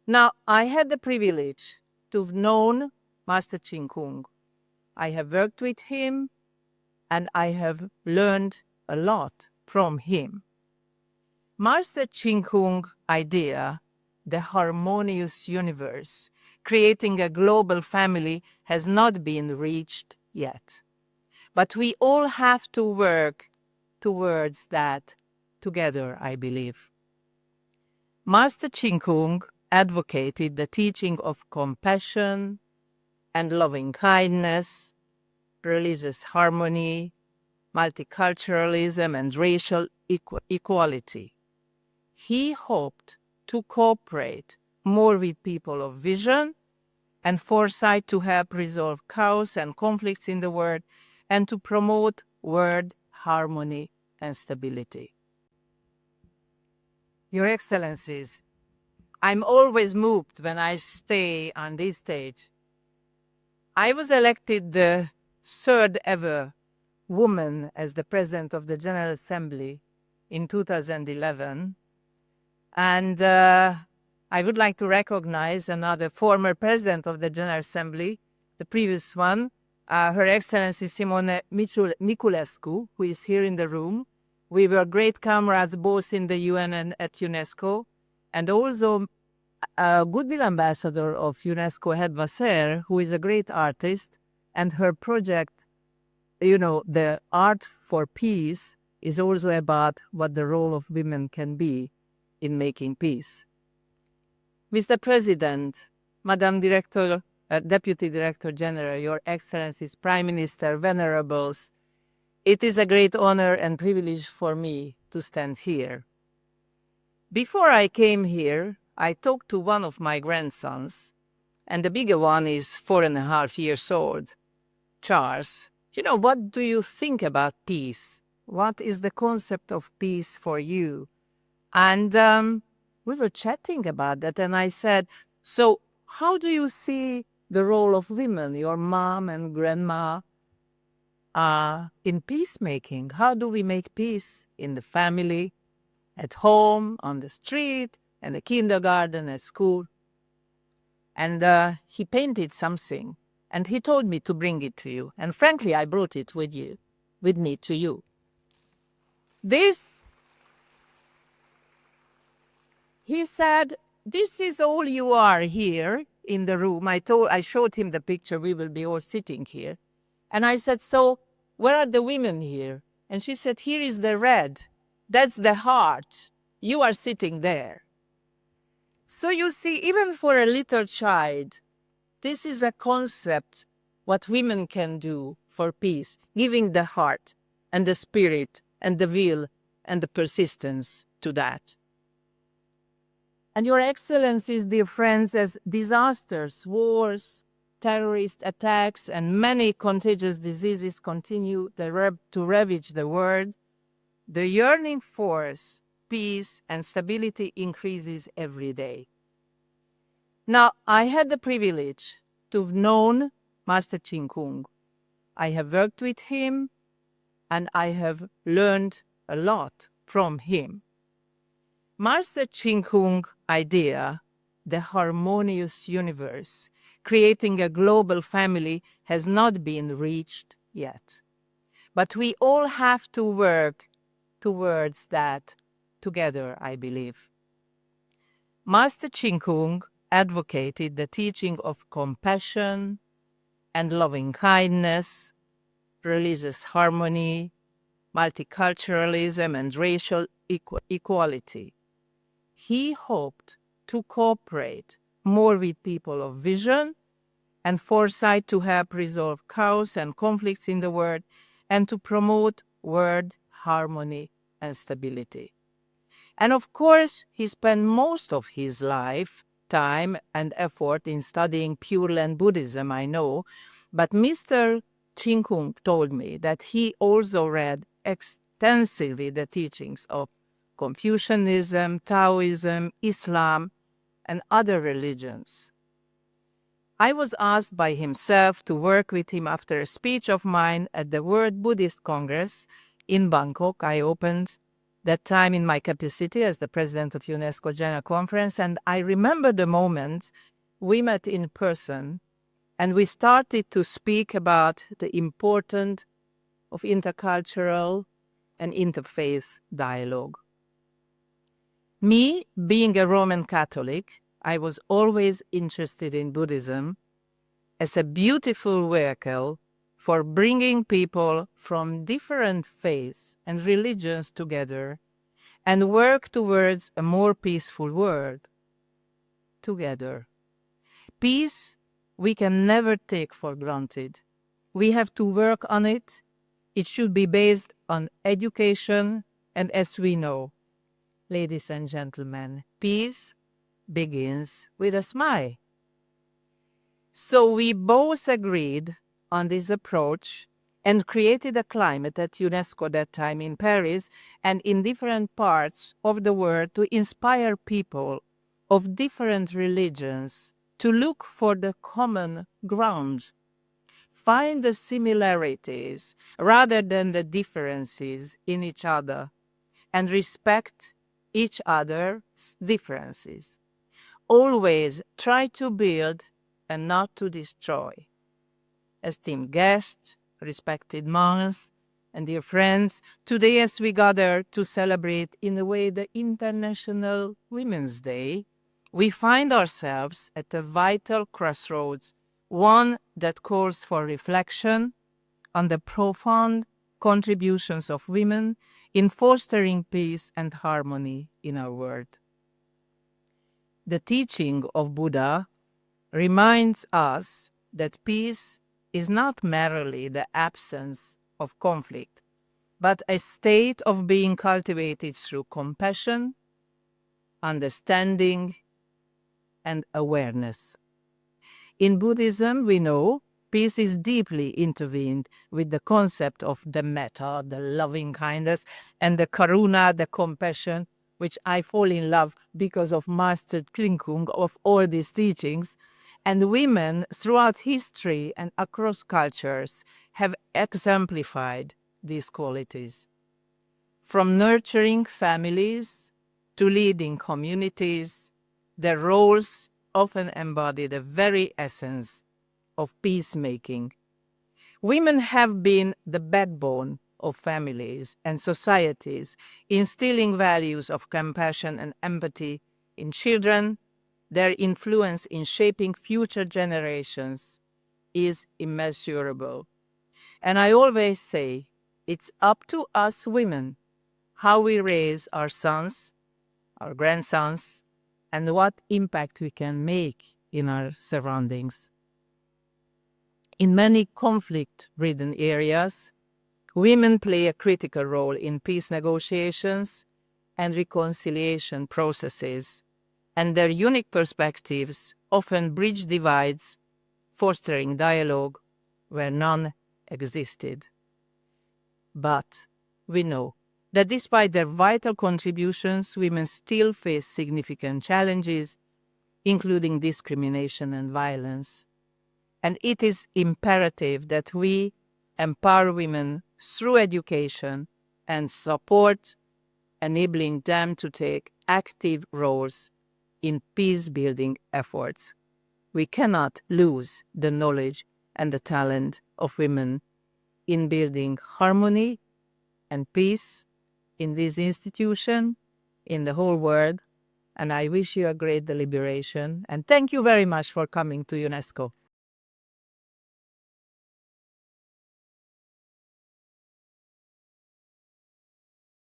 Now, I had the privilege to have known Master Ching Kung. I have worked with him, and I have learned a lot from him. Master Ching Kung idea, the harmonious universe, creating a global family, has not been reached yet. But we all have to work towards that together, I believe. Master Ching Kung advocated the teaching of compassion and loving kindness, religious harmony, multiculturalism, and racial equality. He hoped to cooperate more with people of vision and foresight to help resolve chaos and conflicts in the world and to promote world harmony and stability. Your Excellencies, I'm always moved when I stay on this stage. I was elected the third ever woman as the President of the General Assembly in 2011. And I would like to recognize another former President of the General Assembly, the previous one, Her Excellency Simone Niculescu, who is here in the room. We were great comrades both in the UN and at UNESCO, and also a goodwill ambassador of UNESCO, Hed Vasser, who is a great artist, and her project, the Art for Peace, is also about what the role of women can be in making peace. Mr. President, Madam Director, Deputy Director General, Your Excellencies, Prime Minister, Venerables, it is a great honor and privilege for me to stand here. Before I came here, I talked to one of my grandsons, and the bigger one is 4.5 years old, Charles. What do you think about peace? What is the concept of peace for you? And we were chatting about that, and I said, so how do you see the role of women, your mom and grandma, in peacemaking? How do we make peace in the family, at home, on the street, and the kindergarten, at school? And he painted something, and he told me to bring it to you. And frankly, I brought it with me to you. He said, this is all you are here in the room. I showed him the picture, we will be all sitting here. And I said, so where are the women here? And she said, here is the red. That's the heart. You are sitting there. So you see, even for a little child, this is a concept, what women can do for peace, giving the heart and the spirit and the will and the persistence to that. And Your Excellencies, dear friends, as disasters, wars, terrorist attacks, and many contagious diseases continue to ravage the world, the yearning for peace and stability increases every day. Now, I had the privilege to have known Master Ching Kung. I have worked with him, and I have learned a lot from him. Master Ching Kung idea, the harmonious universe, creating a global family, has not been reached yet. But we all have to work towards that together, I believe. Master Ching Kung advocated the teaching of compassion and loving kindness, religious harmony, multiculturalism, and racial equality. He hoped to cooperate more with people of vision and foresight to help resolve chaos and conflicts in the world and to promote world harmony and stability. And of course, he spent most of his life, time, and effort in studying Pure Land Buddhism, I know, but Mr. Ching Kung told me that he also read extensively the teachings of Confucianism, Taoism, Islam, and other religions. I was asked by himself to work with him after a speech of mine at the World Buddhist Congress in Bangkok I opened that time in my capacity as the president of UNESCO General Conference, and I remember the moment we met in person and we started to speak about the importance of intercultural and interfaith dialogue. Me, being a Roman Catholic, I was always interested in Buddhism as a beautiful vehicle for bringing people from different faiths and religions together and work towards a more peaceful world together. Peace we can never take for granted. We have to work on it. It should be based on education, and as we know, ladies and gentlemen, peace begins with a smile. So we both agreed on this approach and created a climate at UNESCO that time in Paris and in different parts of the world to inspire people of different religions to look for the common ground, find the similarities rather than the differences in each other, and respect each other's differences. Always try to build and not to destroy. Esteemed guests, respected monks, and dear friends, today as we gather to celebrate in a way the International Women's Day, we find ourselves at a vital crossroads, one that calls for reflection on the profound contributions of women in fostering peace and harmony in our world. The teaching of Buddha reminds us that peace is not merely the absence of conflict, but a state of being cultivated through compassion, understanding, and awareness. In Buddhism, we know peace is deeply intertwined with the concept of the metta, the loving kindness, and the karuna, the compassion, which I fall in love because of Master Kling of all these teachings. And women throughout history and across cultures have exemplified these qualities. From nurturing families to leading communities, their roles often embody the very essence of peacemaking. Women have been the backbone of families and societies, instilling values of compassion and empathy in children. Their influence in shaping future generations is immeasurable. And I always say, it's up to us women how we raise our sons, our grandsons, and what impact we can make in our surroundings. In many conflict-ridden areas, women play a critical role in peace negotiations and reconciliation processes, and their unique perspectives often bridge divides, fostering dialogue where none existed. But we know that despite their vital contributions, women still face significant challenges, including discrimination and violence. And it is imperative that we empower women through education and support, enabling them to take active roles in peace-building efforts. We cannot lose the knowledge and the talent of women in building harmony and peace in this institution, in the whole world. And I wish you a great deliberation. And thank you very much for coming to UNESCO.